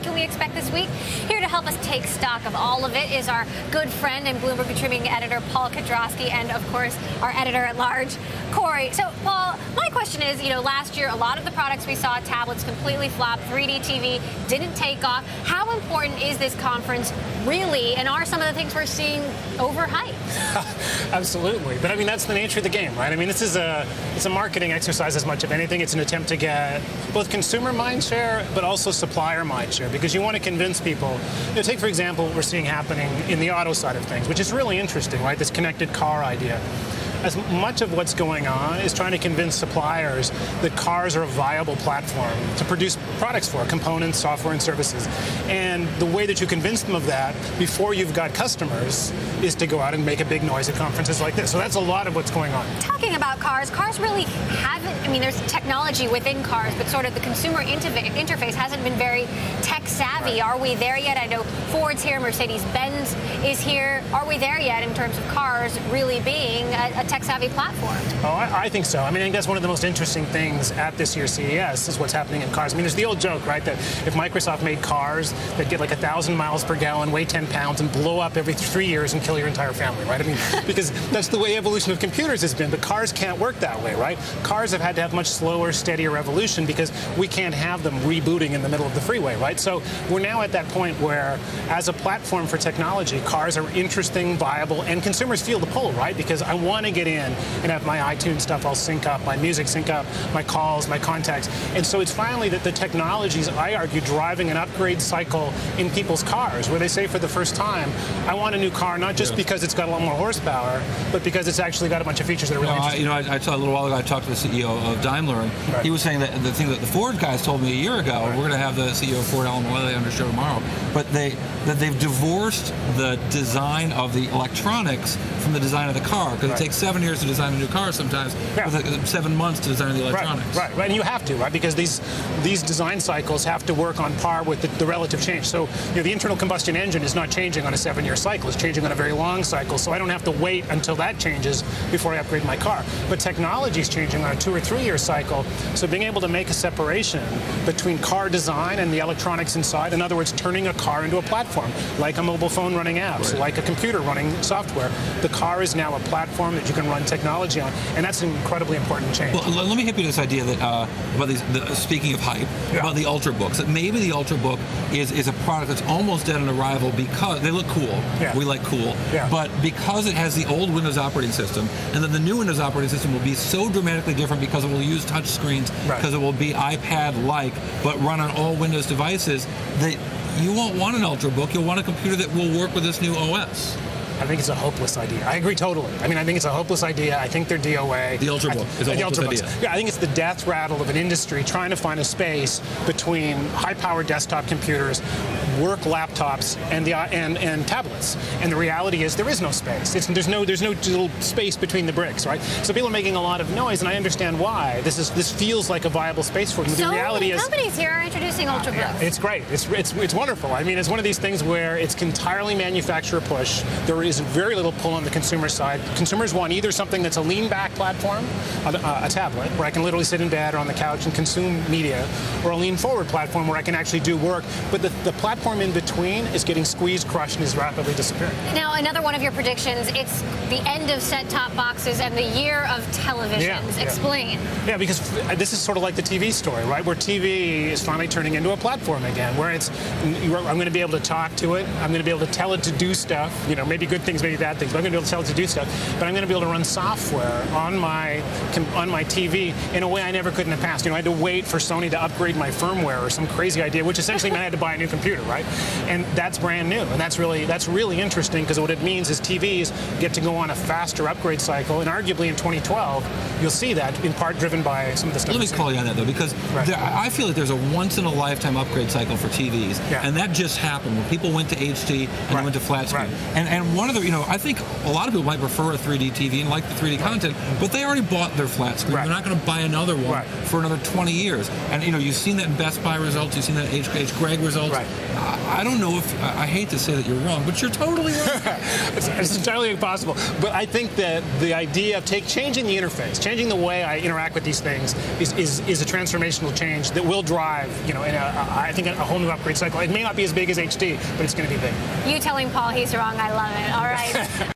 What can we expect this week? Here to help us take stock of all of it is our good friend and Bloomberg contributing editor, Paul Kedrosky, and of course, our editor-at-large, Cory. So, Paul, my question is, last year, a lot of the products we saw, tablets completely flopped, 3D TV didn't take off. How important is this conference really, and are some of the things we're seeing overhyped? Absolutely. But I mean, that's the nature of the game, right? I mean, it's a marketing exercise as much of anything. It's an attempt to get both consumer mind share, but also supplier mind share, because you want to convince people. Take, for example, what we're seeing happening in the auto side of things, which is really interesting, right? This connected car idea. As much of what's going on is trying to convince suppliers that cars are a viable platform to produce products for, components, software, and services. And the way that you convince them of that before you've got customers is to go out and make a big noise at conferences like this. So that's a lot of what's going on. Talking about cars really haven't, there's technology within cars, but sort of the consumer interface hasn't been very tech savvy. Right. Are we there yet? I know Ford's here, Mercedes-Benz is here. Are we there yet in terms of cars really being a tech-savvy platform? Oh, I think so. I think that's one of the most interesting things at this year's CES is what's happening in cars. There's the old joke, right, that if Microsoft made cars that get like 1,000 miles per gallon, weigh 10 pounds, and blow up every 3 years and kill your entire family, right? Because that's the way evolution of computers has been, but cars can't work that way, right? Cars have had to have much slower, steadier evolution because we can't have them rebooting in the middle of the freeway, right? So we're now at that point where, as a platform for technology, cars are interesting, viable, and consumers feel the pull, right? Because I want to get in and have my iTunes stuff all sync up, my music sync up, my calls, my contacts. And so it's finally that the technology's, I argue, driving an upgrade cycle in people's cars where they say for the first time, I want a new car, not just because it's got a lot more horsepower, but because it's actually got a bunch of features that are really interesting. I saw a little while ago, I talked to the CEO of Daimler, and he was saying that the thing that the Ford guys told me a year ago, we're going to have the CEO of Ford, Alan Mulally, on the show tomorrow, but they've divorced the design of the electronics from the design of the car, because it takes 7 years to design a new car sometimes, with 7 months to design the electronics. Right, and you have to, right? Because these design cycles have to work on par with the relative change. So the internal combustion engine is not changing on a 7-year cycle, it's changing on a very long cycle, so I don't have to wait until that changes before I upgrade my car. But technology is changing on a 2 or 3 year cycle, so being able to make a separation between car design and the electronics inside, in other words, turning a car into a platform, like a mobile phone running apps, like a computer running software. The car is now a platform that you can run technology on, and that's an incredibly important change. Well, let me hit you this idea that about speaking of hype, about the Ultrabooks, that maybe the Ultrabook is a product that's almost dead on arrival because they look cool. We like cool, but because it has the old Windows operating system, and then the new Windows operating system will be so dramatically different because it will use touch screens, because it will be iPad-like, but run on all Windows devices, that you won't want an Ultrabook. You'll want a computer that will work with this new OS. I think it's a hopeless idea. I agree totally. I think it's a hopeless idea. I think they're DOA. The Ultrabook is a hopeless idea. Yeah, I think it's the death rattle of an industry trying to find a space between high-powered desktop computers, work laptops, and tablets. And the reality is there is no space. There's no little space between the bricks, right? So people are making a lot of noise, and I understand why. This feels like a viable space for them. So many companies here are introducing Ultrabooks. It's great. It's wonderful. It's one of these things where it's entirely manufacturer push. There is very little pull on the consumer side. Consumers want either something that's a lean-back platform, a tablet, where I can literally sit in bed or on the couch and consume media, or a lean-forward platform where I can actually do work. But the platform in between is getting squeezed, crushed, and is rapidly disappearing. Now, another one of your predictions, it's the end of set-top boxes and the year of televisions. Explain. Yeah, because this is sort of like the TV story, right? Where TV is finally turning into a platform again, where I'm going to be able to talk to it, I'm going to be able to tell it to do stuff, maybe good things, maybe bad things, but I'm going to be able to tell it to do stuff. But I'm going to be able to run software on my TV in a way I never could in the past. I had to wait for Sony to upgrade my firmware or some crazy idea, which essentially meant I had to buy a new computer, right? And that's brand new, and that's really interesting, because what it means is TVs get to go on a faster upgrade cycle, and arguably in 2012, you'll see that in part driven by some of the stuff. Let me call you on that though, because I feel like there's a once-in-a-lifetime upgrade cycle for TVs, and that just happened when people went to HD and they went to flat screen. And one of the, I think a lot of people might prefer a 3D TV and like the 3D content, but they already bought their flat screen. They're not going to buy another one for another 20 years. And you've seen that in Best Buy results. You've seen that in H. Gregg results. I don't know if I hate to say that you're wrong, but you're totally wrong. It's entirely impossible. But I think that the idea of changing the interface, changing the way I interact with these things, is a transformational change that will drive, I think a whole new upgrade cycle. It may not be as big as HD, but it's going to be big. You telling Paul he's wrong, I love it. All right.